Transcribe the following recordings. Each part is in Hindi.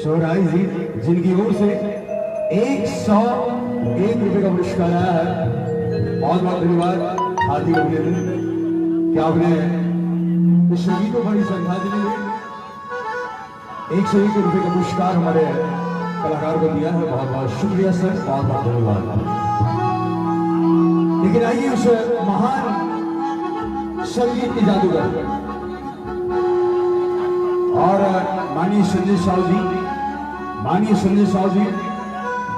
सोहराई जी जिनकी ओर से 101 रुपए का पुरस्कार आया है। बहुत बहुत धन्यवाद हार्दिक अभिनंदन। क्या आपने इस संगीत को बड़ी श्रद्धांजलि दी। 101 रुपए का पुरस्कार हमारे कलाकार को दिया है। बहुत बहुत शुक्रिया सर, बहुत बहुत धन्यवाद। लेकिन आइए उस महान संगीत के जादूगर और माननीय संजय साहु जी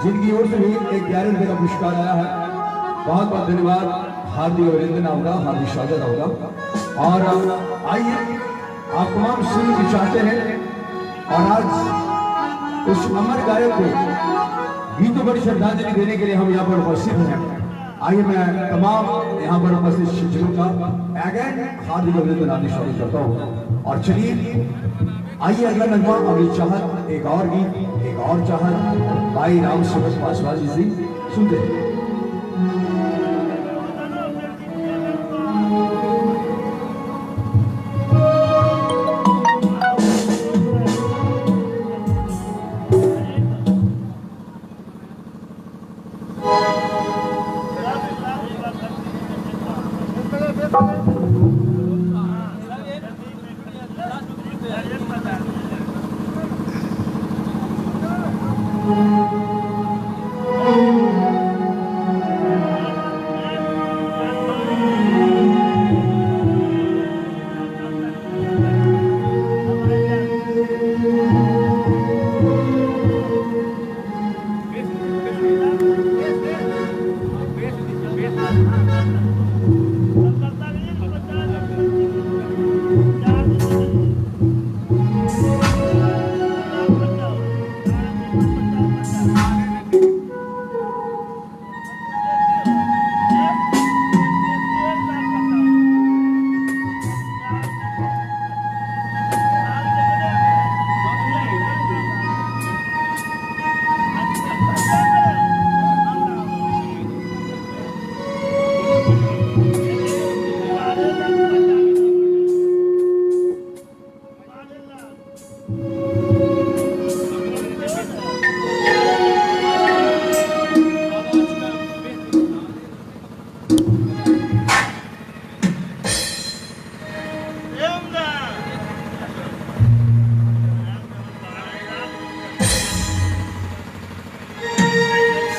जिनकी ओर से भी 11 रुपए का पुरस्कार आया है। बहुत बहुत धन्यवाद, हार्दिक अभिनंदन होगा, हार्दिक स्वागत होगा। और आइए आप तमाम सुनना भी चाहते हैं और आज उस अमर गायक को गीतों बड़ी श्रद्धांजलि देने के लिए हम यहाँ पर उपस्थित हैं। आइए मैं तमाम यहाँ पर उपस्थित शिक्षकों का अगेन हार्दिक अभिनंदन हार्दिक स्वागत करता हूँ। और चलिए आइए अगला नगमा, अगली चाहत, एक और गीत, एक और चाहत भाई राम सूरज पासवान जी से सुनते हैं।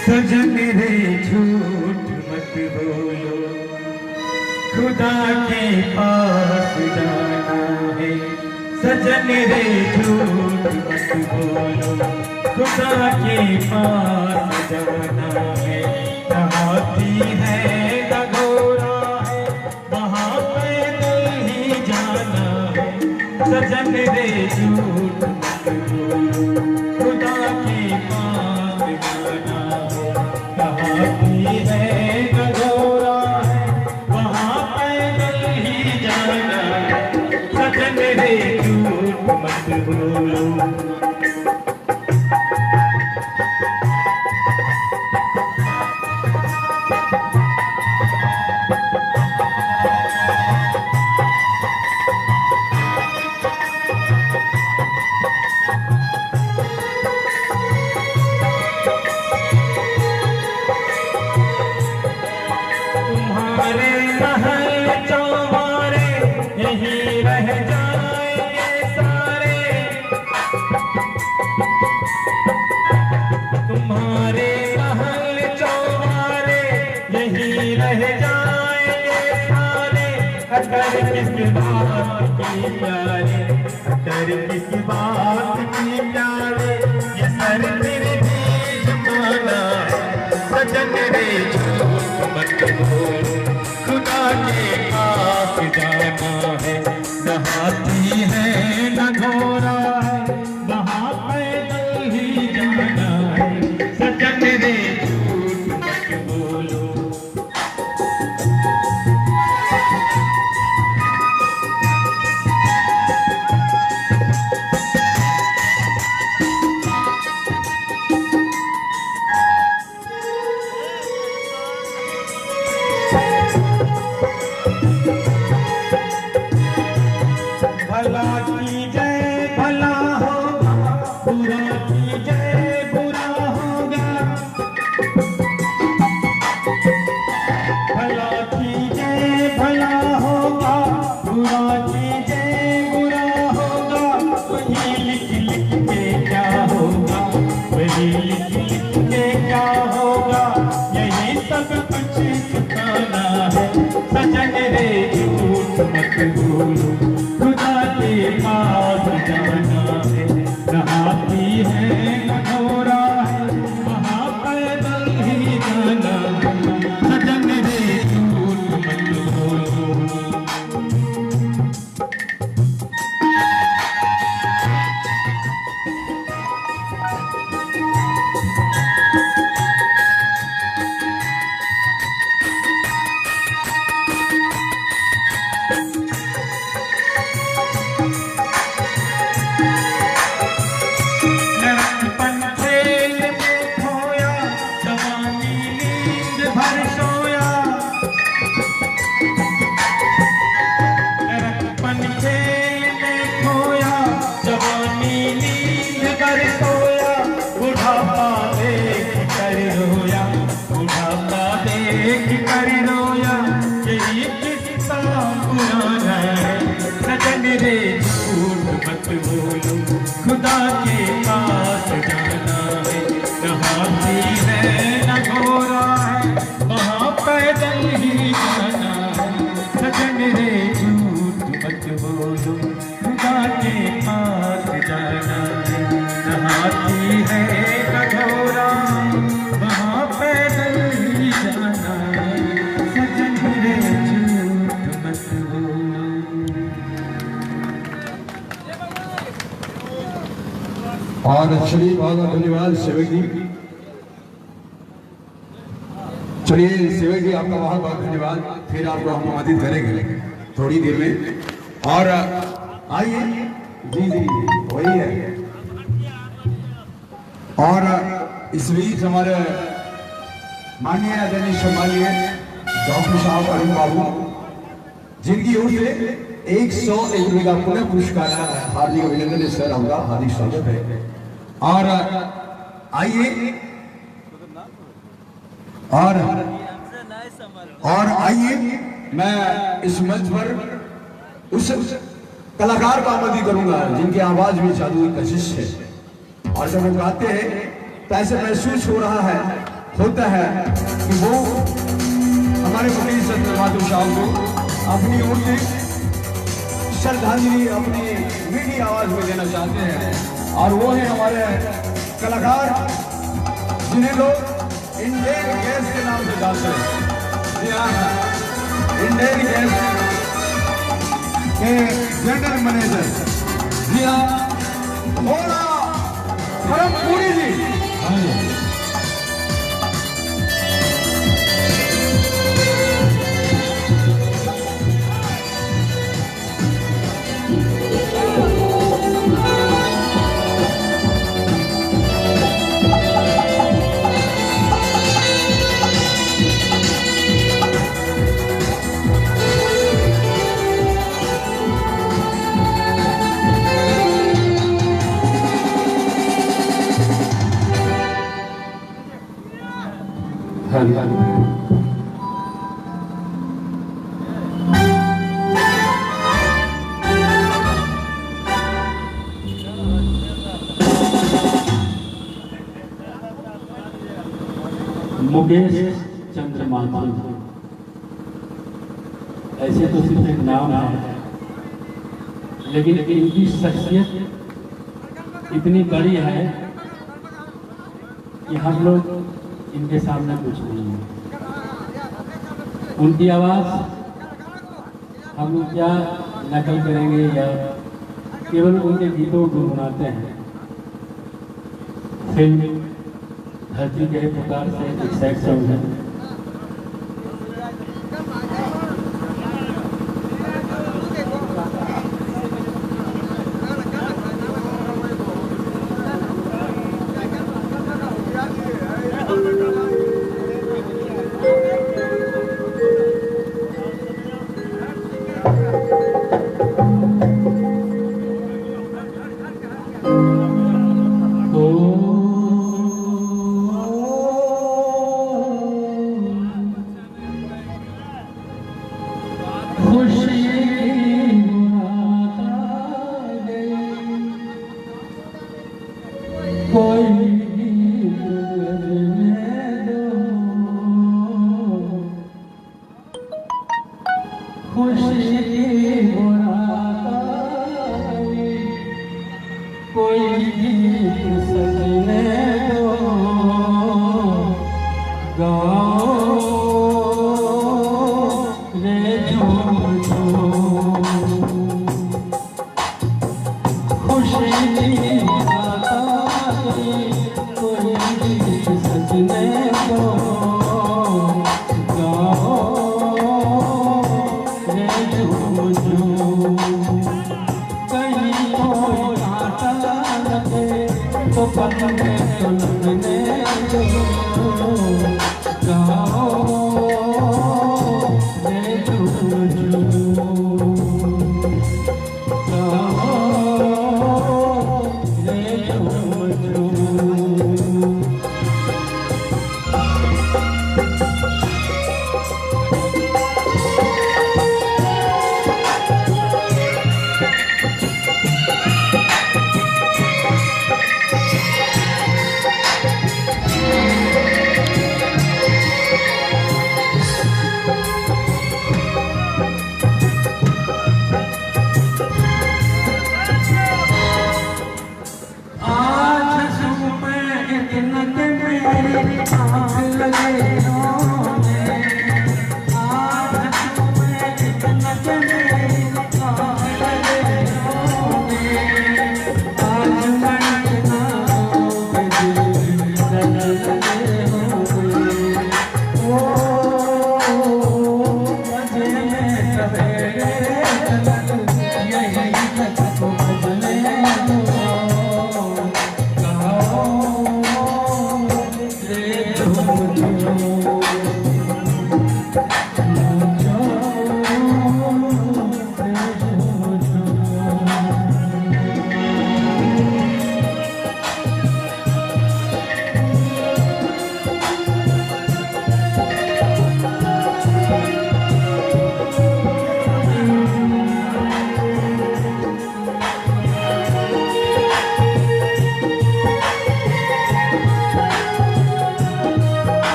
सजन रे झूठ मत बोलो, खुदा के पास जाना है। सजन रे झूठ मत बोलो, खुदा के पास जाना है। नहाती है न घोड़ा है, वहाँ पैदल ही जाना है। सजन रे झूठ मत बोलो, खुदा के पास जाना है। नहाती है न घोड़ा है, वहाँ पैदल ही जाना है। सजन रे झूठ मत बोलो। तुम्हारे महल चौबारे यहीं रह जाएंगे सारे। तुम्हारे महल चौबारे यहीं रह जाएंगे सारे। अगर किस बात की प्यारे, अगर किस बात की प्यारे, ये सर तेरे भी झुकाना है। सजन रे झूठ मत बोलो, खुदा के पास जाना है। नहाती है न घोड़ा है, वहाँ पैदल ही जाना है। सजन रे झूठ मत बोलो। भला की जय भला होगा, बुरा की जय बुरा होगा। भला की जय भला होगा, बुरा की जय बुरा होगा। वही लिख लिख के क्या होगा, वही लिख लिख के क्या होगा। यही सब कुछ छुपाना है। सजन रे झूठ मत बोलो, खुदा के पास जाना है। नहाती है न घोड़ा है, वहाँ पैदल ही जाना है। सजन रे झूठ मत बोलो। लड़कपन खेल में खोया, जवानी नींद भर सोया। लड़कपन खेल में खोया, जवानी नींद भर सोया। बुढ़ापा देख कर रोया, बुढ़ापा देख कर रोया। यही किस्सा पुराना है। सजन रे झूठ मत बोलो, खुदा के पास जाना है। नहाती है न घोड़ा है, वहाँ पैदल ही जाना है। सजन रे झूठ मत बोलो, खुदा के पास जाना है। नहाती है न घोड़ा, वहाँ पैदल ही जाना है। सजन रे झूठ मत बोलो। और चलिए बहुत बहुत धन्यवाद सेवक जी। चलिए सेवक जी आपका बहुत बहुत धन्यवाद। फिर आपको हम आमंत्रित करेंगे थोड़ी देर में। और आइए जी जी वही है। और इस बीच हमारे माननीय आदरणीय सम्मानीय डॉक्टर साहब अरुण बाबू, जिनकी ओर से 101 रुपये का पुनः पुरस्कार हार्दिक अभिनंदन सर, आपका हार्दिक स्वागत है। और आइए और आइए मैं इस मंच पर उस कलाकार को आमंत्रित करूंगा जिनकी आवाज में जादू की कशिश है। और जब वो गाते हैं तो ऐसे महसूस हो रहा है होता है कि वो हमारे मुनीर चंद्र बहादुर साहब को अपनी ओर से श्रद्धांजलि अपनी मीठी आवाज में देना चाहते हैं। और वो है हमारे कलाकार जिन्हें लोग इंडेन गैस के नाम से जानते हैं। जी हाँ, इंडेन गैस के जनरल मैनेजर, जी हाँ, भोला धर्मपुरी जी। मुकेश चंद्र माथुर, ऐसे तो सिर्फ एक नाम है, लेकिन इनकी शख्सियत इतनी बड़ी है कि हम लोग इनके सामने कुछ नहीं है। उनकी आवाज़ हम लोग क्या नकल करेंगे या केवल उनके गीतों को गुनगुनाते हैं। फिल्म धरती के पुकार से एक सैड सॉन्ग है।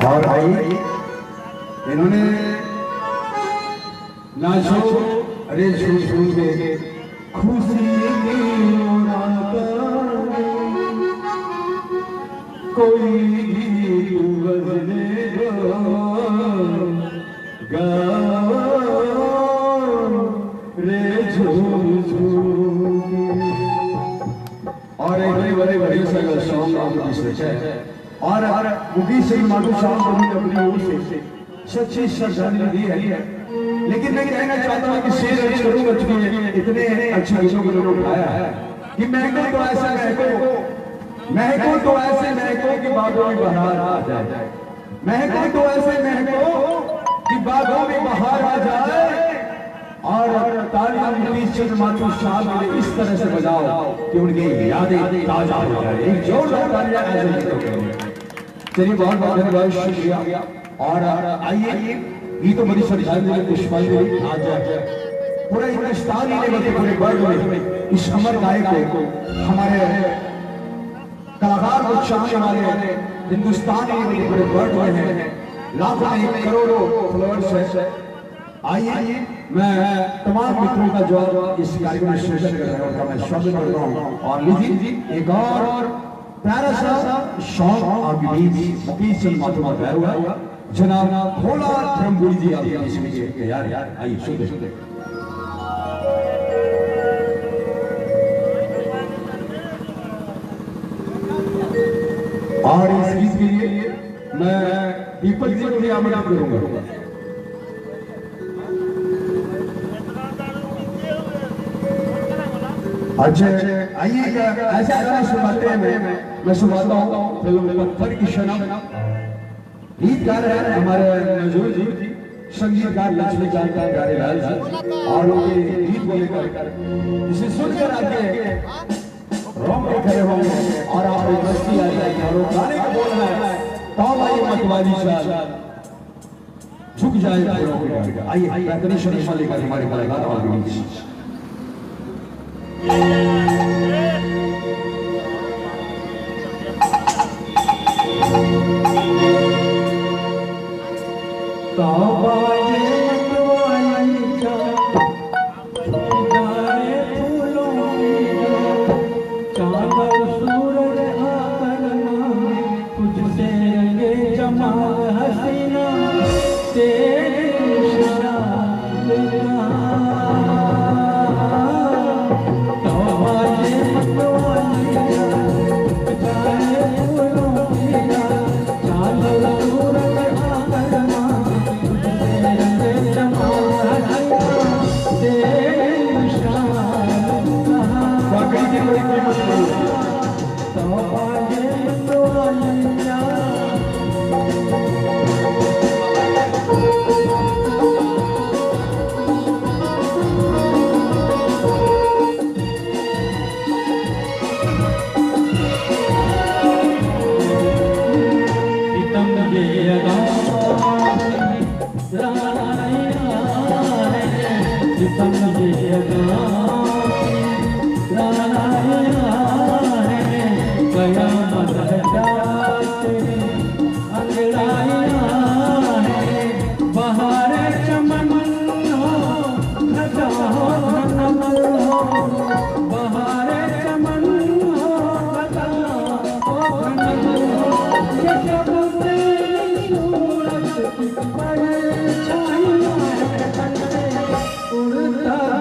और भाई इन्होंने नाचो अरे झूठू के खुशी कोई बजने गाओ रे झूठू। और एक बड़े बड़े सॉन्ग आपको सोचा है और मुकेश सिंह माधो साहब को भी अपनी ओर से सच्ची श्रद्धांजलि दी है। लेकिन मैं कहना चाहता हूँ कि शेर अर्ज करूंगा चुके इतने अच्छे गीतों को लोग उठाया है कि महको तो ऐसे महको तो ऐसे महको कि बागों में बहार आ जाए, महको तो ऐसे महको कि बागों में बहार आ जाए। और तालियां मुकेश सिंह माधो साहब के लिए इस तरह से बजाओ कि उनकी यादें ताजा हो जाए। एक जोरदार तालियां ऐसे गीतों के लिए। चलिए बहुत बहुत धन्यवाद, शुक्रिया। और आइए गीतों बड़ी श्रद्धांजलि पुष्पांजलि आज पूरा हिंदुस्तान ही नहीं पूरे वर्ल्ड में इस अमर गायक को हमारे कलाकार को चाहने वाले हिंदुस्तान ही नहीं पूरे वर्ल्ड में है, लाखों नहीं करोड़ों फॉलोअर्स है। आइए मैं तमाम मित्रों का जवाब इस कार्यक्रम में शेयर कर रहा हूं, मैं स्वागत करता हूं। और लीजिए एक और प्यारा सा सॉन्ग आपके बीच मुकेश सिंह माधो का गाया हुआ जनाब भोला ब्रह्मपुरी जी आपके बीच में यार आइए सुनिए। और इस गीत के लिए मैं दीपक जी को भी आमंत्रित करूंगा। अच्छा आइए ऐसा गाना सुनाते हैं, मैं सुनाता हूँ फिल्म पत्थर की शनम। गीतकार है हमारे नजरूल जी, संगीतकार लक्ष्मीकांत गारेलाल जी, और उनके गीत को लेकर जिसे सुनकर आगे रोंगटे खड़े होंगे और आप मस्ती आ जाएगी। और वो गाने का बोल है तौबा मतवाली शान झुक जाए। आइए बेहतरीन शरीफा लेकर हमारे कलाकार आगे बीच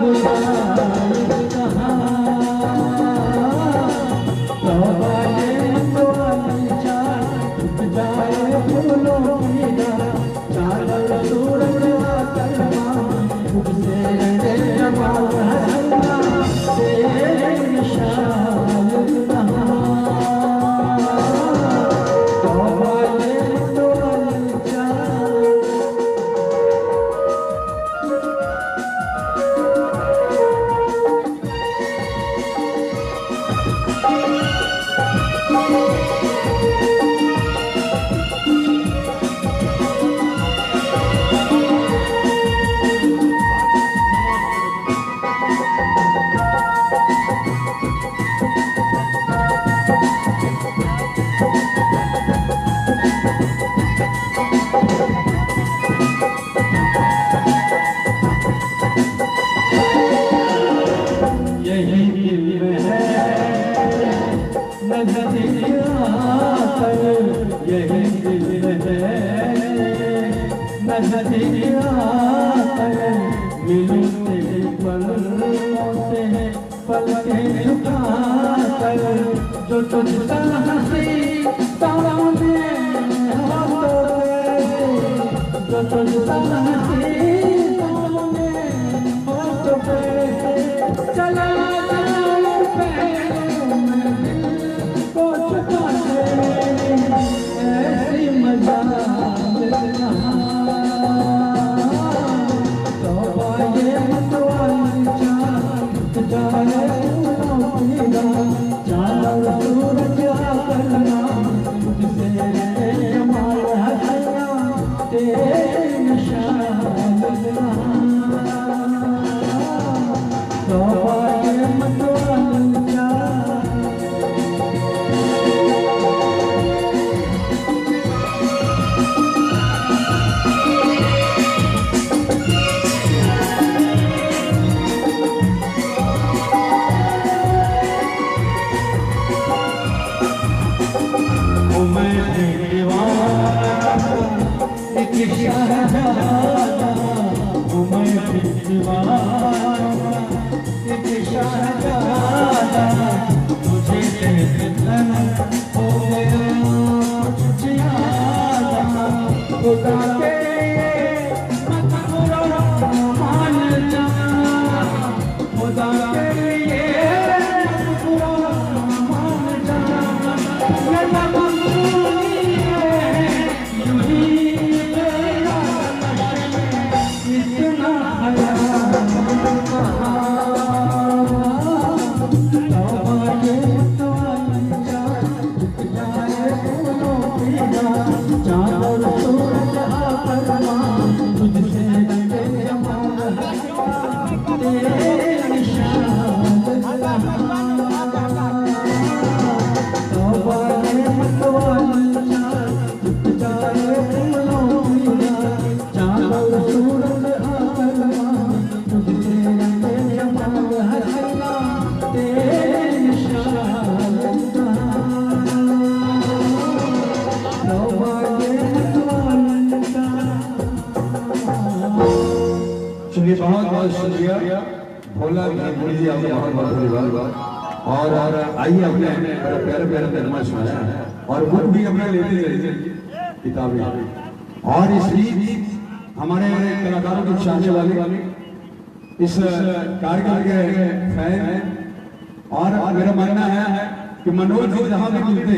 उड़ता सहज आकर मिलूं तेरे पलकों से पलकें झुकाकर जो तुझसा हंसी सामने हो तो कैसे जो तुझसा हंसी सामने हो तो कैसे चला जाऊं पैरों में दिल को छुपा के ऐसी मजा मिलना तौबा ये मतवाली जाए चांद और सूरज करना तुझसे जमाल हसना तेरे निशान लगना तौबा ये मतवाली बहुत बहुत शुक्रिया भोला जी आपका बहुत बहुत धन्यवाद। और आइए अपने प्यारे प्यारे तर्जमा सुनाया और बुक भी अपने लेते जाइए किताबें। और इस बीच हमारे कलाकारों के चाहने वाले इस कार्यक्रम के फैन हैं और मेरा मानना है कि मनोज जी जहाँ भी मिलते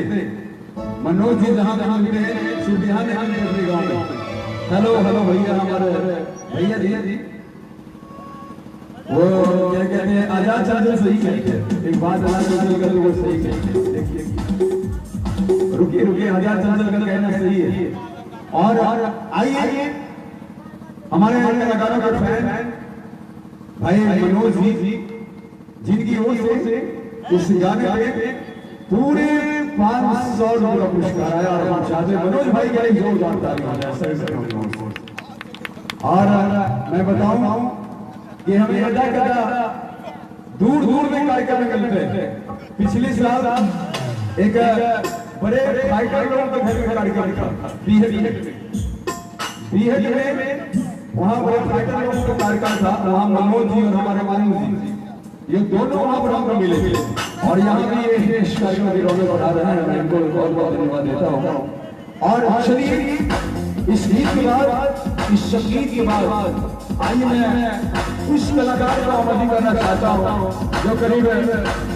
सिर्फ यहाँ नहीं गाँव में। हेलो हेलो भैया, हमारे भैया जी वो क्या कहते हैं, आजाद चार्जर सही कहते हैं। एक बात आजाद चार्जर का वो सही कहते हैं। रुकिए आजाद चार्जर का कहना सही है। और आइए हमारे कलाकारों के फैन भाई मनोज जी जिनकी ओर से इस गाने पे पूरे 500 रुपये का पुरस्कार आया और हम चाहते मनोज भाई का एक जोरदार ताली हो जाए। और मैं बताऊं कि हमें कदा दूर में कार्यक्रम मिलते हैं। पिछले साल एक बड़े फाइटर लोगों के घर में कार्यक्रम था बीहट में वहाँ बड़े फाइटर लोगों का कार्यक्रम था। वहाँ मनोज जी और हमारे मानू जी ये दोनों वहाँ पर हमको मिले और यहाँ भी ये इस कार्यक्रम की रौनक बढ़ा रहे हैं। मैं इनको बहुत बहुत धन्यवाद देता हूँ। और चलिए इस गीत के बाद, इस संगीत के बाद आइए मैं उस कलाकार को आमंत्रित करना चाहता हूँ जो करीब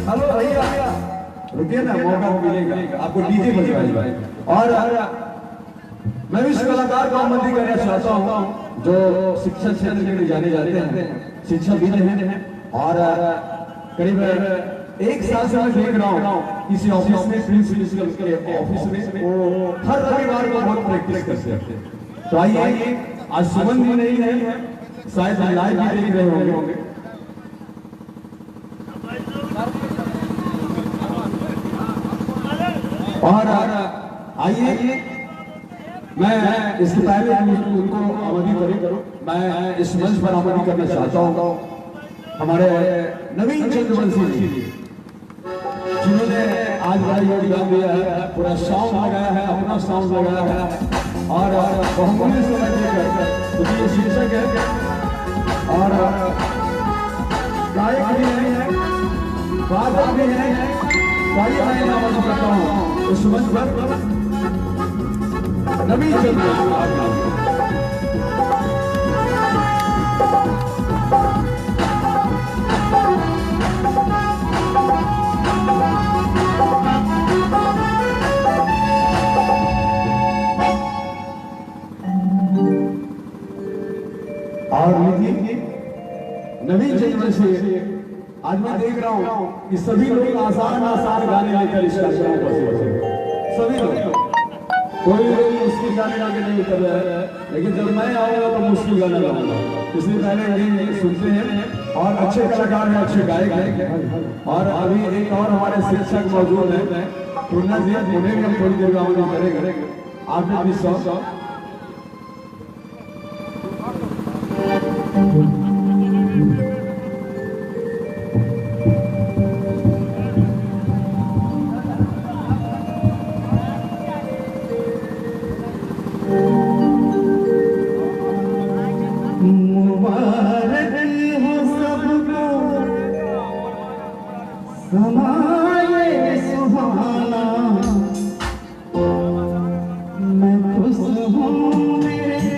हेलो भैया रुकिए ना, मौका मिलेगा आपको डीजे बजवाए। और मैं उस कलाकार को आमंत्रित करना चाहता हूँ जो शिक्षा क्षेत्र के लिए जाने जाते हैं, शिक्षाविद हैं। और करीब एक साल से मैं देख रहा हूँ किसी ऑफिस में, प्रिंसिपल के ऑफिस में वो हर रविवार को बहुत प्रैक्टिस करते हैं। तो आइए आज सुमन भी नहीं है, शायद लाइव भी देख रहे होंगे। और आइए मैं इसके पहले उनको आमंत्रित करूं। मैं इस मंच पर आमंत्रित करना चाहता हूं हमारे नवीन चंद्रवंशी जी जिन्होंने आज बड़ा योगदान दिया है, पूरा साउंड लगाया है, अपना साउंड लगाया है। और बहुमूल्य समय देकर तो ये शीर्षक है। और गायक भी है, वादक भी है, भाई मैं नाम करता हूँ इस मंच पर नबी चंद्र। और लीजिए नवीन जन्म से आज मैं देख रहा हूँ कि सभी लोग आसान आसान गाने लेकर इस कार्यक्रम को पहुंचे, सभी लोग, कोई लोग मुश्किल गाने आगे नहीं कर रहा है, लेकिन जब मैं आऊंगा तो मुश्किल गाना गाऊंगा। इसलिए पहले ये सुनते हैं और अच्छे कलाकार हैं, अच्छे गायक हैं। और अभी एक और हमारे शिक्षक मौजूद हैं पूर्णा जी, उन्हें भी हम थोड़ी देर गाँव करेंगे। आपने भी सौ मुबारक हो सबको समाये सुहाना, मैं खुश हूँ मेरे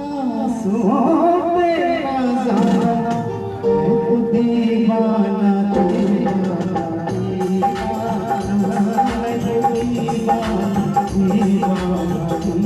आंसुओं पे खजाना, मैं तो दीवाना तेरा दीवाना, मैं तो दीवाना दीवाना दीवाना।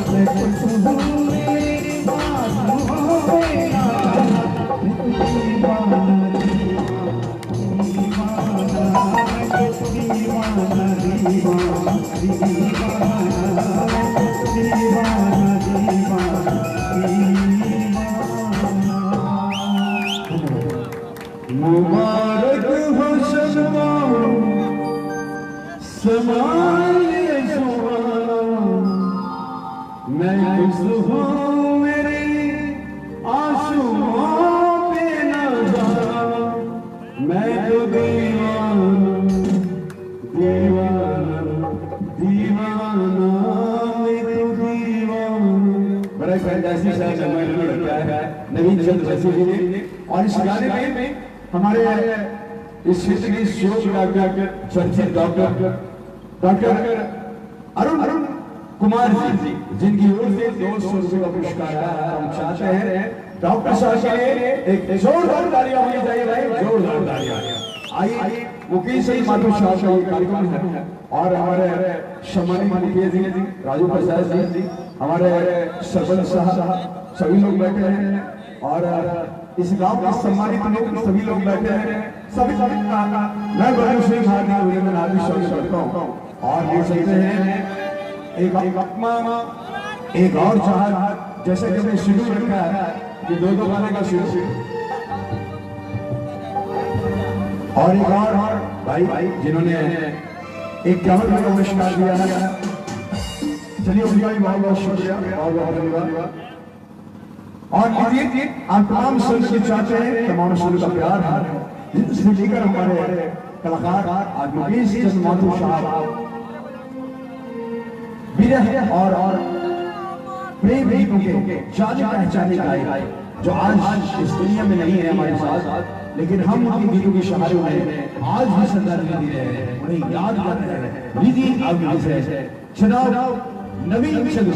मैं खुश हूँ मेरी बात हो मेरा दीवाना मुबारक हो सबको समाये सुहाना मैं खुश हूँ मेरे आंसुओं पे नजारा मैं तो दीवाना दीवाना दीवाना मैं तो दीवाना। बड़ा फैंटासी सा मैंने रखा है नवीन चंद्र वैसी जी ने। और इस गाने में हमारे इस क्षेत्र के शोक डॉक्टर चर्चित डॉक्टर अरुण कुमार जी जिनकी ओर से 200 रुपये का पुरस्कार आया है। हम चाहते हैं डॉक्टर साहब के लिए एक जोरदार तालियां होनी चाहिए भाई, जोरदार तालियां। आइए मुकेश जी माधव साहब का ये कार्यक्रम है और हमारे सम्मानित मुकेश जी, राजू प्रसाद जी, हमारे सरपंच साहब सभी लोग बैठे हैं और इस गांव के सम्मानित लोग सभी लोग बैठे हैं। सभी मैं बड़े से हार्दिक स्वागत करता हूं और ये चलते हैं एक और चाहत जैसे कि मैं शुरू रखा है कि दो गाने का शुरू और एक और भाई जिन्होंने एक कैमरा का पुरस्कार दिया है। चलिए उनका भी बहुत बहुत शुक्रिया, बहुत बहुत धन्यवाद। और लीजिए आप तमाम सुन के चाहते हैं, तमाम सुन का प्यार है जिसे लेकर हमारे कलाकार आज मुकेश चंद्र माधव साहब विरह और प्रेम गीतों के जाने पहचाने गाए जो आज इस दुनिया में नहीं है हमारे साथ, लेकिन हम उनके गीतों के सहारे उन्हें आज भी संदर्भ दे रहे हैं, उन्हें याद कर रहे हैं। लीजिए आप जनाब नवीन चंद्र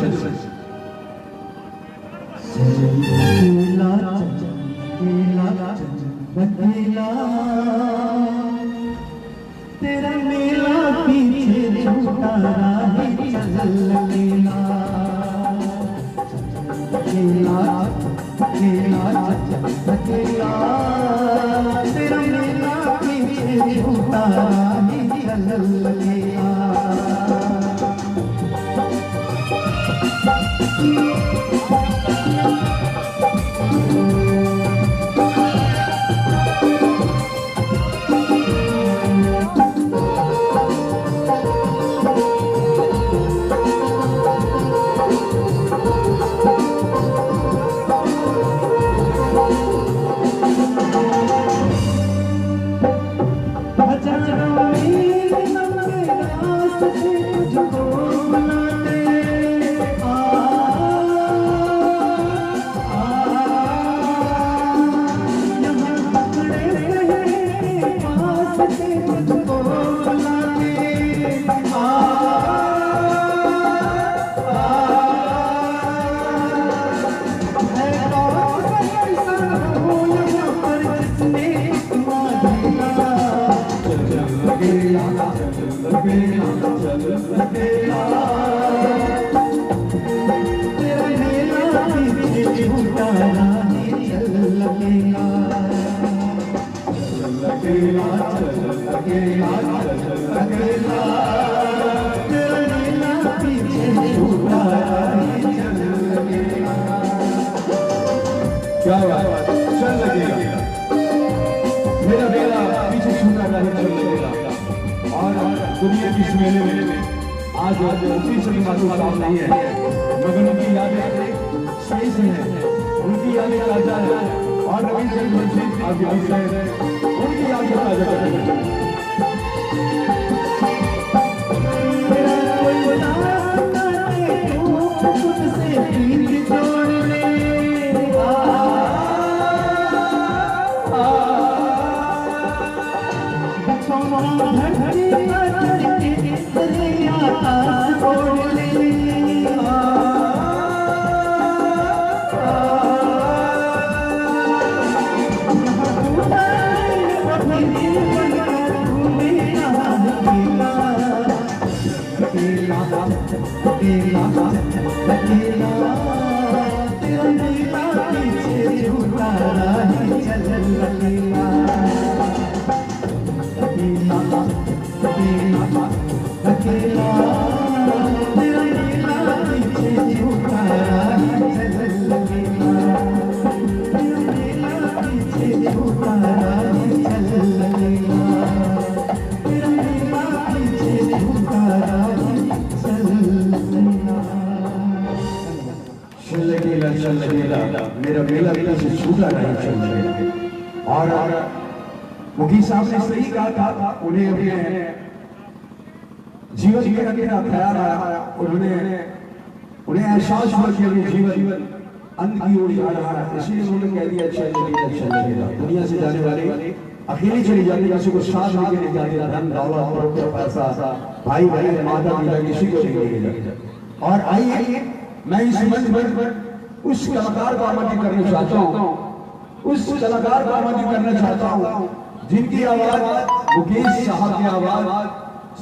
तेरा मेला पीछे छूटा राही चल लेना तेरा मेला पीछे छूटा राही चल लेना। क्या बात, चल लगेगा मेरा बेला पीछे छूटा नहीं, चल लगेगा। और दुनिया की इस मेले में आज उसी से माधव साहब नहीं है, मगर उनकी यादें सही से है, उनकी यादें ताजा है और नवीन चंद्र जी आपके बीच है, उनकी यादें ताजा करें। अकेला अकेला अकेला तेरा नीला पीछे झूठा राही चल अकेला अकेला अकेला अकेला तेरा नीला पीछे झूठा राही चल अकेला तेरा नीला पीछे झूठा राही चल अकेला तेरा नीला पीछे झूठा राही चल अकेला चल अकेला मेरा मेला पीछे झूठा राही चल अकेला। और मुखी साहब ने सही कहा था, उन्हें अपने जीवन में अकेला ख्याल आया, उन्हें एहसास हुआ कि अभी जीवन अंत की ओर जा रहा है, इसलिए उन्होंने कह दिया चल अकेला। दुनिया से जाने वाले अकेले चले जाते, किसी को साथ लेके नहीं जाते, धन दौलत पैसा भाई बहन माता पिता किसी को नहीं लेके जाते। और आइए मैं इस मंच पर उस कलाकार को आमंत्रित करना चाहता हूँ, उस कलाकार को आमंत्रित करना चाहता हूँ जिनकी आवाज मुकेश साहब की आवाज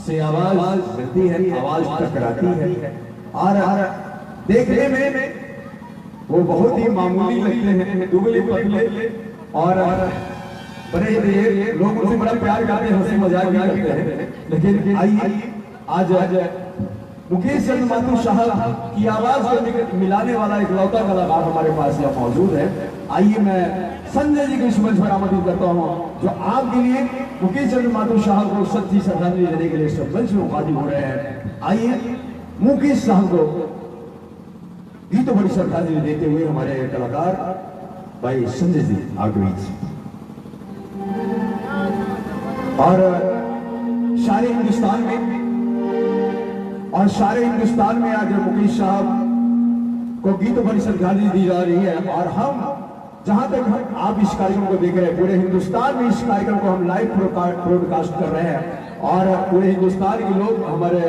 से आवाज मिलती है, आवाज टकराती है। और देखने में वो बहुत ही मामूली लगते हैं, दुबले पतले और बड़े लोग उनसे बड़ा प्यार करते हैं, हंसी मजाक भी करते हैं। लेकिन आइए आज मुकेश चंद्र माथुर साहब की आवाज को मिलाने वाला एक लौता कलाकार हमारे पास यहाँ मौजूद है। आइए मैं संजय जी को इस मंच पर आमंत्रित करता हूँ, जो आपके लिए मुकेश चंद्र माथुर साहब को सच्ची श्रद्धांजलि देने के लिए सब मंच में उपस्थित हो रहे हैं। आइए मुकेश साहब को गीतों बड़ी श्रद्धांजलि देते हुए हमारे कलाकार भाई संजय जी आगे बीच। और सारे हिंदुस्तान में आज मुकेश साहब को गीतों बड़ी श्रद्धांजलि दी जा रही है। और हम जहां तक आप इस कार्यक्रम को देख रहे हैं, पूरे हिंदुस्तान में इस कार्यक्रम को हम लाइव ब्रॉडकास्ट कर रहे हैं और पूरे हिंदुस्तान के लोग हमारे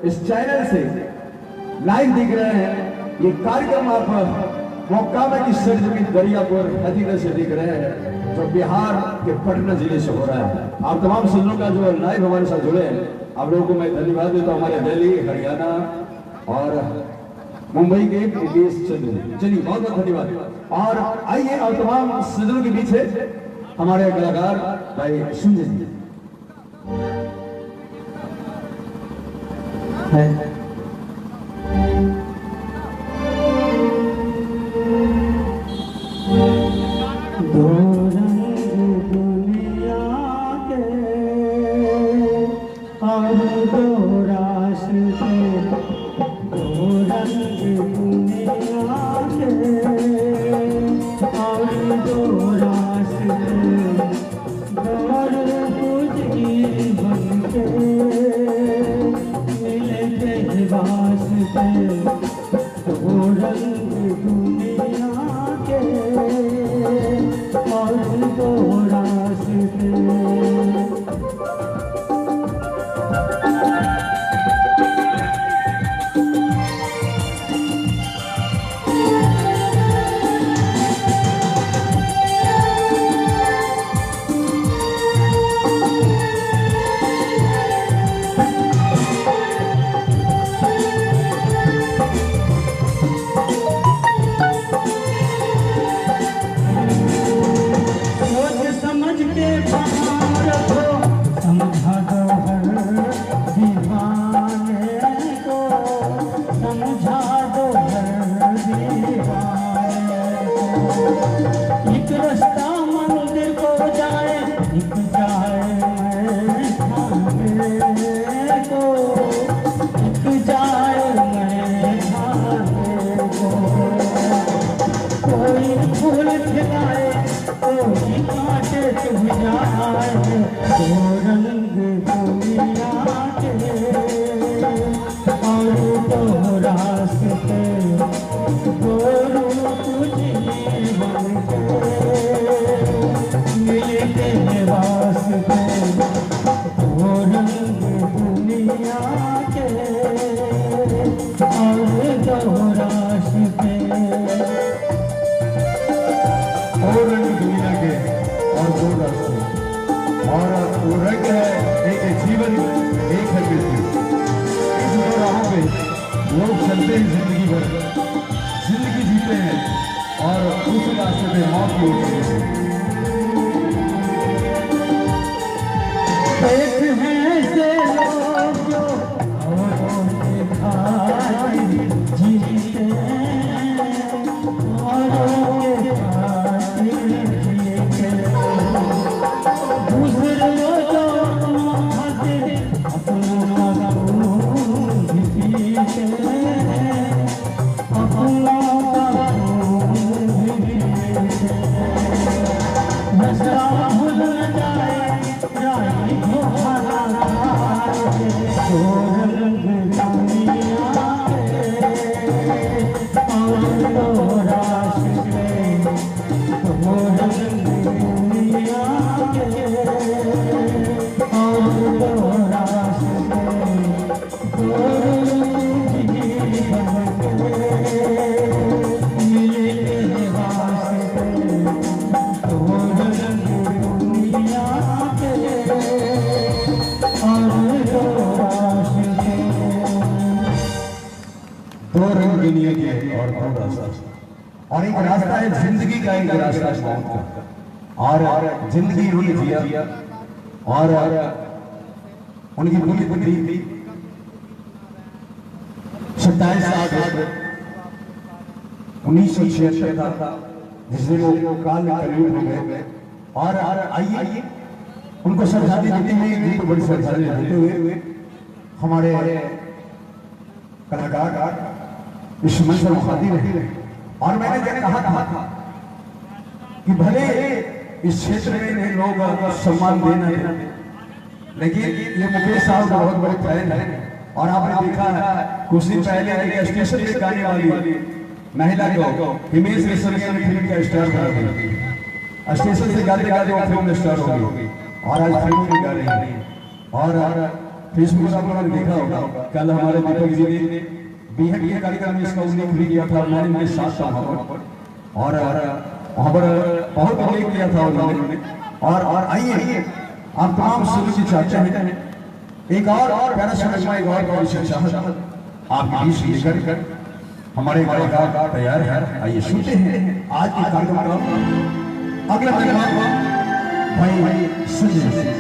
इस चैनल से लाइव देख रहे हैं। ये कार्यक्रम आप मोकामा की सर्जमी दरियापुर हदीना से देख रहे हैं, जो बिहार के पटना जिले से हो रहा है। आप तमाम सुनों का जो लाइव हमारे साथ जुड़े हैं, आप लोगों को मैं धन्यवाद देता हूँ। हमारे दिल्ली, हरियाणा और मुंबई के नितेश चंद्र, चलिए बहुत बहुत धन्यवाद। और आइए और तमाम सदनों के पीछे हमारे कलाकार भाई संजय जी है। दो रंग दुनिया के और दो रास्ते, दो रंग दुनिया के और दो रास्ते, दौर गुजरी बनके मिलते वास्ते, दो रंग दुनिया के और दो रास्ते। और वो रंग है एक जीवन, एक है मृत्यु। इस उसी रास्ते पे मौत की उठी है। एक है से लोग जो औरों के भाई जीते हैं, औरों के भाई जीते हैं। दूसरे जो खाते अपना दूध पीते हैं, अपना दूध पीते हैं। नशा भूल जाए दो रंग दुनिया के और दो रास्ता, और एक रास्ता है जिंदगी का, एक रास्ता है मौत का। और जिंदगी उन्होंने जिया और उनकी पूरी बुद्धि 27 साल 1976 था जिसमें वो काल में कलयुग हो गए। और आइए उनको श्रद्धांजलि देते हुए, उनको बड़ी श्रद्धांजलि देते हुए हमारे कलाकार इस मंच पर हाजिर रहे। और मैंने जब कहा था कि भले इस क्षेत्र में लोग सम्मान देना है, लेकिन ये मुकेश साहब का बहुत बड़े फैन है। और आपने देखा है कुछ दिन पहले एक स्टेशन पे गाने वाली महिला को हिमेश रेशमिया ने फिल्म का स्टार बना दिया। स्टेशन से गाते गाते वो फिल्म स्टार हो गई और आज फिल्म में गा रही है। और फेसबुक पर आप लोगों ने देखा होगा, कल हमारे दीपक जी ने बीहट के कार्यक्रम में इसका उल्लेख भी किया था। मैंने मेरे साथ था वहाँ पर, और वहाँ पर बहुत उल्लेख किया था उन्होंने। और आइए आप तमाम सुनना चाहते हैं एक और प्यारा शर्मा, एक और विशेष चाहत आपके बीच लेकर हमारे कलाकार तैयार है। आइए सुनते हैं आज के कार्यक्रम का अगला मेहमान भाई संजय।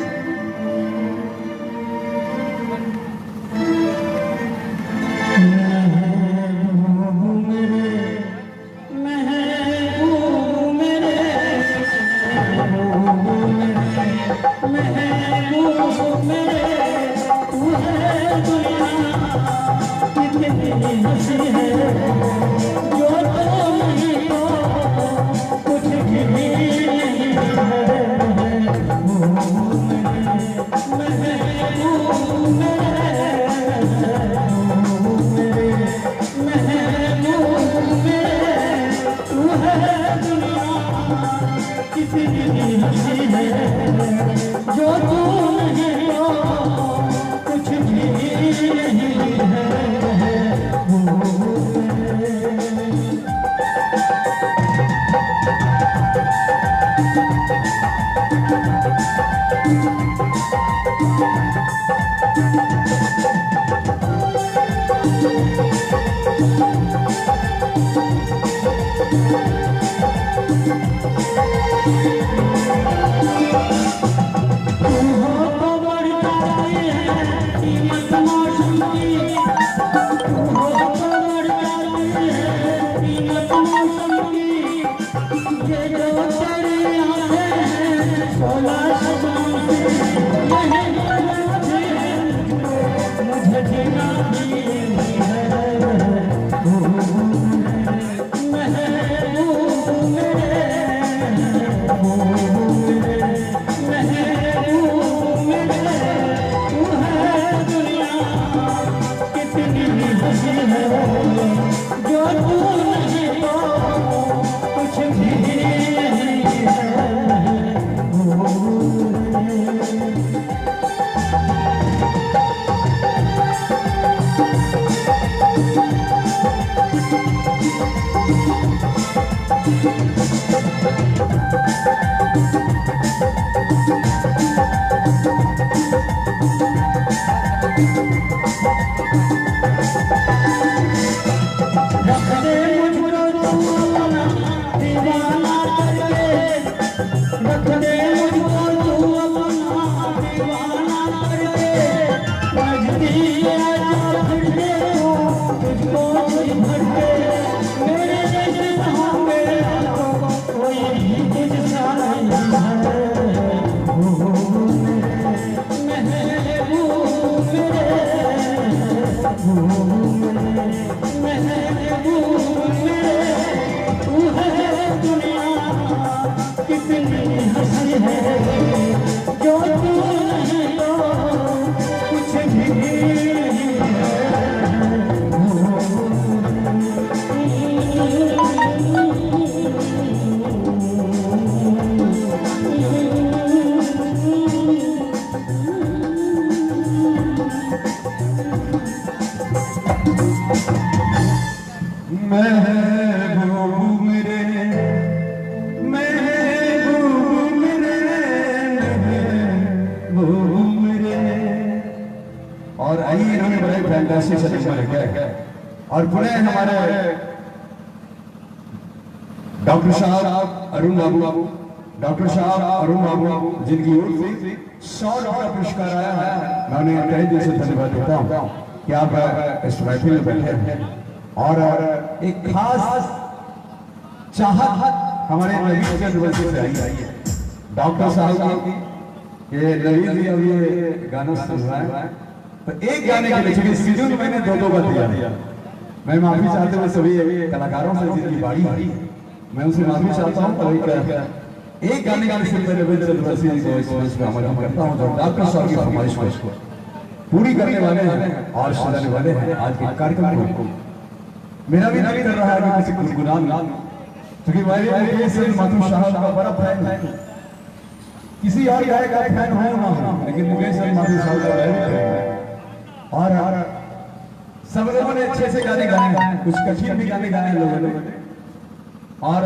रख दे मुझको तू अपना दीवाना। महबूब मेरे महबूब मेरे महबूब मेरे। और आइए इन्होंने बड़े फैंटास्टिक से नंबर लिखा और पुणे हमारे डॉक्टर साहब अरुण बाबू, डॉक्टर साहब अरुण बाबू जिनकी ओर से 100 का पुरस्कार आया है। मैं उन्हें तहे दिल से धन्यवाद देता हूँ कि आप इस महफिल में बैठे हैं और एक खास चाहत हमारे नवीन यूनिवर्सिटी से आई है डॉक्टर साहब की। ये नवीन जी अभी ये गाना सुन रहा है तो एक गाने के लिए चूंकि शेड्यूल मैंने दो बार दिया, मैं माफी चाहते हुए सभी कलाकारों से जिनकी बाड़ी मैं उनसे माफी चाहता हूँ। तो एक गाने के लिए मेरे रविंद्र यूनिवर्सिटी को इस मंच पर अमल करता हूँ जो डॉक्टर साहब की फरमाइश को पूरी करने वाले हैं और सजाने वाले हैं आज के कार्यक्रम को। मेरा भी नहीं कर रहा है कि किसी गुनगुनान, क्योंकि मेरे माथुर साहब का बड़ा फैन है। किसी और गायक का फैन हो ना हो, लेकिन मुकेश माथुर साहब का बड़ा फैन है। और सब लोगों ने अच्छे से गाने गाए हैं, कुछ कठिन भी गाने गाए हैं लोगों ने, और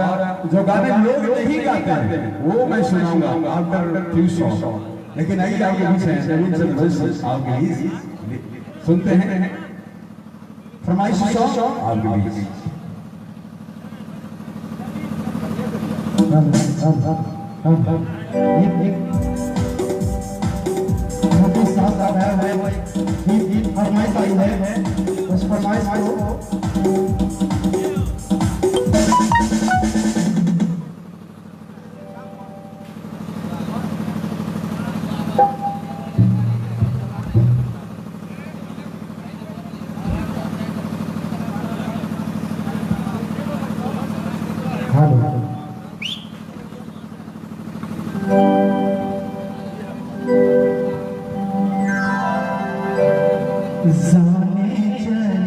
जो गाने लोग नहीं गाते हैं वो मैं सुनाऊंगा आफ्टर फ्यू सॉन्ग। लेकिन आइए आपके बीच हैं आपके लिए सुनते हैं फरमाइश सॉन्ग आपके बीच। फरमाइश आई है, उस फरमाइश को जाने चले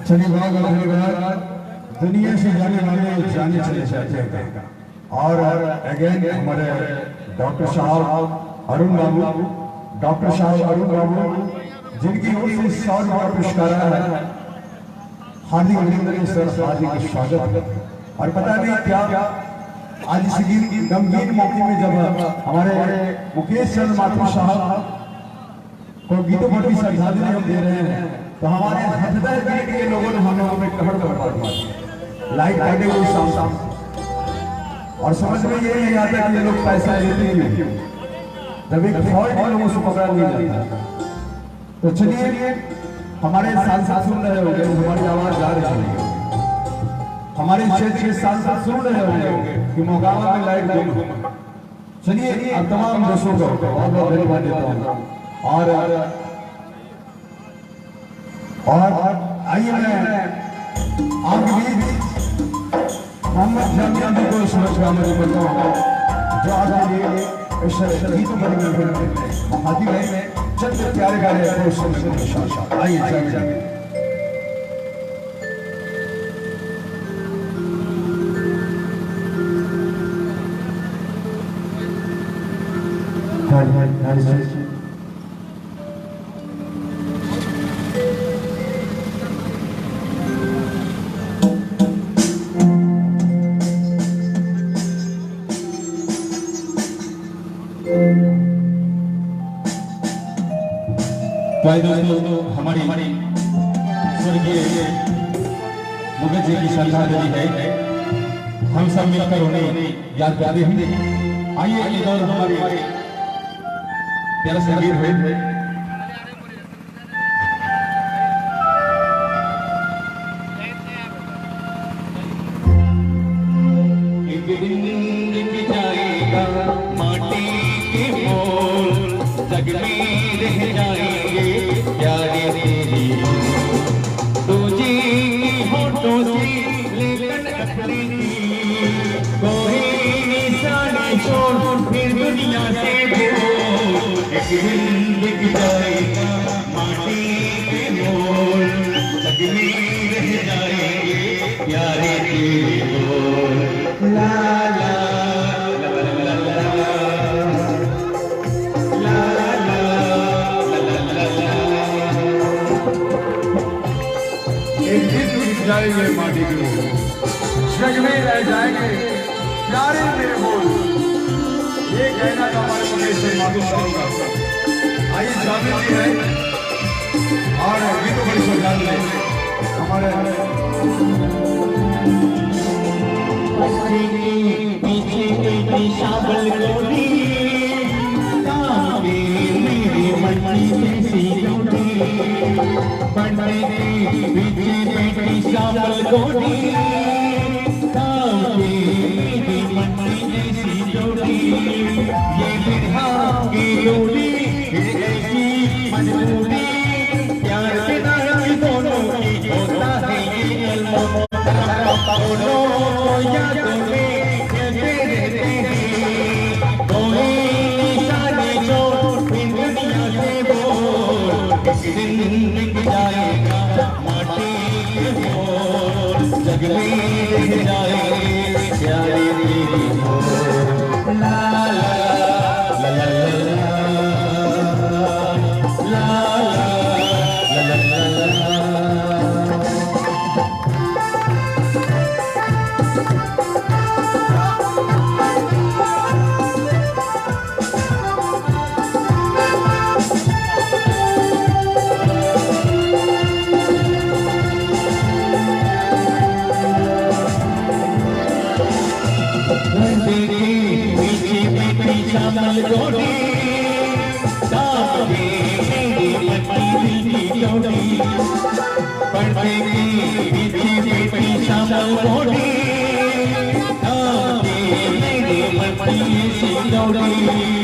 चलिए बहुत बहुत धन्यवाद। दुनिया से जाने वाले जाने चले जाते हैं। और अगेन हमारे डॉक्टर साहब अरुण बाबू जिनकी ओर से 100 रुपया पुरस्कार आया है, हार्दिक अभिनंदन सर, हार्दिक स्वागत। और पता नहीं क्या आज इस गमगीन मौके में जब हमारे मुकेश चंद्र माथुर साहब को गीतों पर भी श्रद्धांजलि हम दे रहे हैं, तो हमारे हृदय गीत के लोगों ने हम लोगों में कहर करवा दिया लाइक करने को शाम और समझ में ये नहीं आता कि ये लोग पैसा लेते हैं जब एक फॉल्ट लोगों से पकड़ा नहीं जाता। तो चलिए हमारे साथ सुन रहे होंगे, हमारी आवाज जा रही है, हमारे क्षेत्र के साथ सुन रहे होंगे कि मोकामा में लाइट दो। चलिए अब तमाम दोस्तों को बहुत बहुत धन्यवाद देता हूँ। और आइए मैं आपके बीच मोहम्मद जामिया जी को शुभकामनाएं देता हूँ, जो आपके लिए इस गीतों पर हाजिर है। चंद प्यारे गाने आइए जामिया। दोस्तों हमारी स्वर्गीय मुकेश जी की श्रद्धांजलि है, हम सब मिलकर उन्हें याद करते हैं। आइए ये दौर हमारे प्यारा संगीत है। एक दिन दिख जाएगा माटी के मोल, जग में रह जाएंगे प्यारे तेरी तुझे होठों से लेकर अपने कोई निशानी छोड़ फिर दुनिया से बोल। एक दिन दिख जाएगा माटी के मोल, जग में रह जाएंगे प्यारे तेरी बोल। ला ला जाएंगे माटी के बोल, जग में रह जाएंगे प्यारे मेरे बोल। ये कहना था हमारे मुकेश माथुर साहब का। आइए जामिया जी है और गीतों बड़ी श्रद्धांजलि हमारे पीछे शाबल गोली मेरी मटकी जैसी रोटी, पढ़ने पीछे शाबल गोली मेरी मटकी जैसी रोटी। ये बिरहा की रोटी ऐसी मजबूरी, प्यार के नाम दोनों की होता है ये अलमोड़ा। जग में जाएंगे प्यारे तेरी बोल। ला ला ला ला ला ला ला ला। शामल गोरी सामने मेरी मटकी की जोड़ी, पर्दे की पीछे पे शामल गोरी सामने मेरी मटकी की जोड़ी।